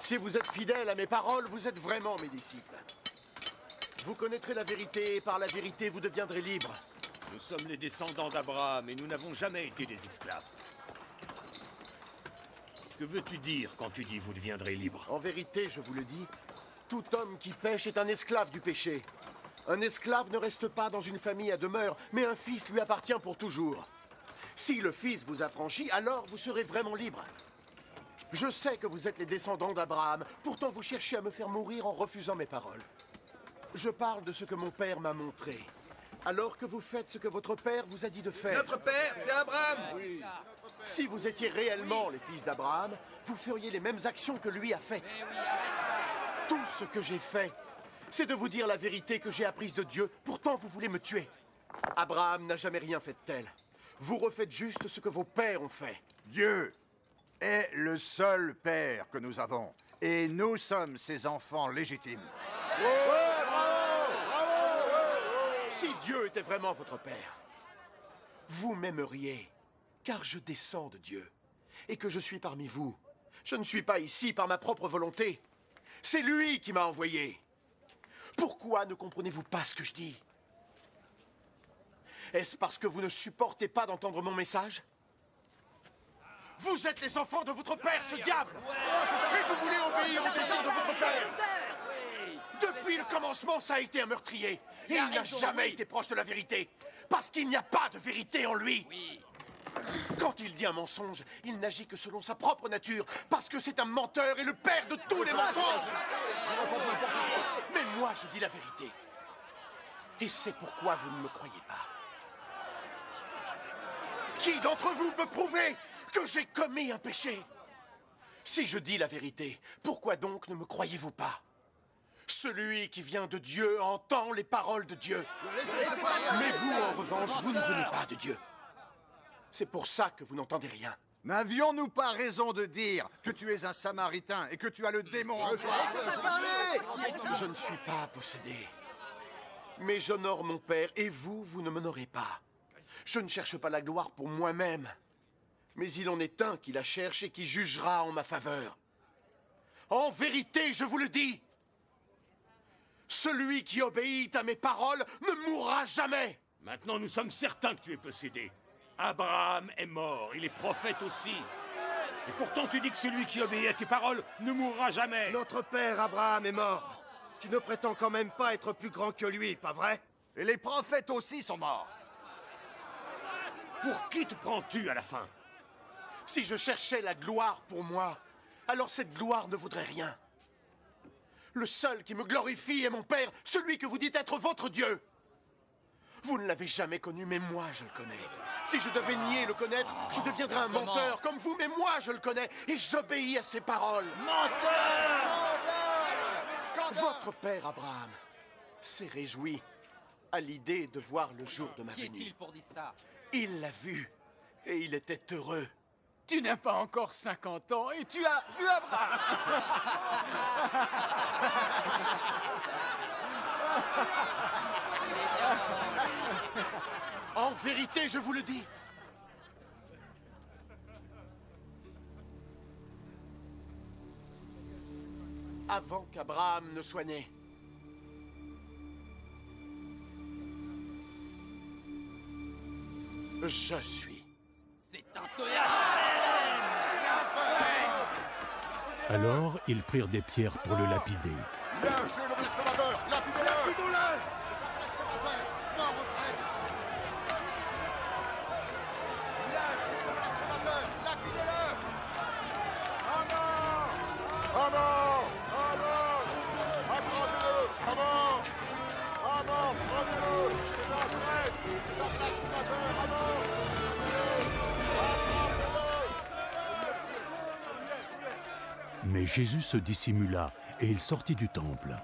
Si vous êtes fidèles à mes paroles, vous êtes vraiment mes disciples. Vous connaîtrez la vérité, et par la vérité, vous deviendrez libres. Nous sommes les descendants d'Abraham et nous n'avons jamais été des esclaves. Que veux-tu dire quand tu dis vous deviendrez libres? En vérité, je vous le dis, tout homme qui pêche est un esclave du péché. Un esclave ne reste pas dans une famille à demeure, mais un fils lui appartient pour toujours. Si le fils vous affranchit, alors vous serez vraiment libre. Je sais que vous êtes les descendants d'Abraham, pourtant vous cherchez à me faire mourir en refusant mes paroles. Je parle de ce que mon père m'a montré. Alors que vous faites ce que votre père vous a dit de faire. Notre père, c'est Abraham. Oui. Si vous étiez réellement les fils d'Abraham, vous feriez les mêmes actions que lui a faites. Tout ce que j'ai fait, c'est de vous dire la vérité que j'ai apprise de Dieu. Pourtant, vous voulez me tuer. Abraham n'a jamais rien fait de tel. Vous refaites juste ce que vos pères ont fait. Dieu est le seul père que nous avons. Et nous sommes ses enfants légitimes. Si Dieu était vraiment votre père, vous m'aimeriez, car je descends de Dieu, et que je suis parmi vous. Je ne suis pas ici par ma propre volonté. C'est lui qui m'a envoyé. Pourquoi ne comprenez-vous pas ce que je dis? Est-ce parce que vous ne supportez pas d'entendre mon message? Vous êtes les enfants de votre père, ce diable! Et vous voulez obéir aux désirs de votre père! Depuis le commencement, ça a été un meurtrier. Et il n'a jamais été proche de la vérité. Parce qu'il n'y a pas de vérité en lui. Quand il dit un mensonge, il n'agit que selon sa propre nature. Parce que c'est un menteur et le père de tous les mensonges. Mais moi, je dis la vérité. Et c'est pourquoi vous ne me croyez pas. Qui d'entre vous peut prouver que j'ai commis un péché? Si je dis la vérité, pourquoi donc ne me croyez-vous pas? Celui qui vient de Dieu entend les paroles de Dieu. Mais vous, en revanche, vous ne venez pas de Dieu. C'est pour ça que vous n'entendez rien. N'avions-nous pas raison de dire que tu es un Samaritain et que tu as le démon en toi? Je ne suis pas possédé. Mais j'honore mon Père, et vous, vous ne m'honorez pas. Je ne cherche pas la gloire pour moi-même. Mais il en est un qui la cherche et qui jugera en ma faveur. En vérité, je vous le dis, celui qui obéit à mes paroles ne mourra jamais. Maintenant, nous sommes certains que tu es possédé. Abraham est mort, et les prophètes aussi. Et pourtant, tu dis que celui qui obéit à tes paroles ne mourra jamais. Notre père Abraham est mort. Tu ne prétends quand même pas être plus grand que lui, pas vrai? Et les prophètes aussi sont morts. Pour qui te prends-tu à la fin? Si je cherchais la gloire pour moi, alors cette gloire ne vaudrait rien. Le seul qui me glorifie est mon Père, celui que vous dites être votre Dieu. Vous ne l'avez jamais connu, mais moi je le connais. Si je devais nier le connaître, je deviendrais un menteur comme vous, mais moi je le connais et j'obéis à ses paroles. Menteur! Votre père Abraham s'est réjoui à l'idée de voir le jour de ma venue. Qui est-il pour dire ça? Il l'a vu et il était heureux. Tu n'as pas encore 50 ans et tu as vu Abraham. En vérité, je vous le dis. Avant qu'Abraham ne soit né, je suis. C'est un blasphème! Alors, ils prirent des pierres pour le lapider. Lâchez le blasphémateur! Lapidez-le! Mais Jésus se dissimula et il sortit du temple.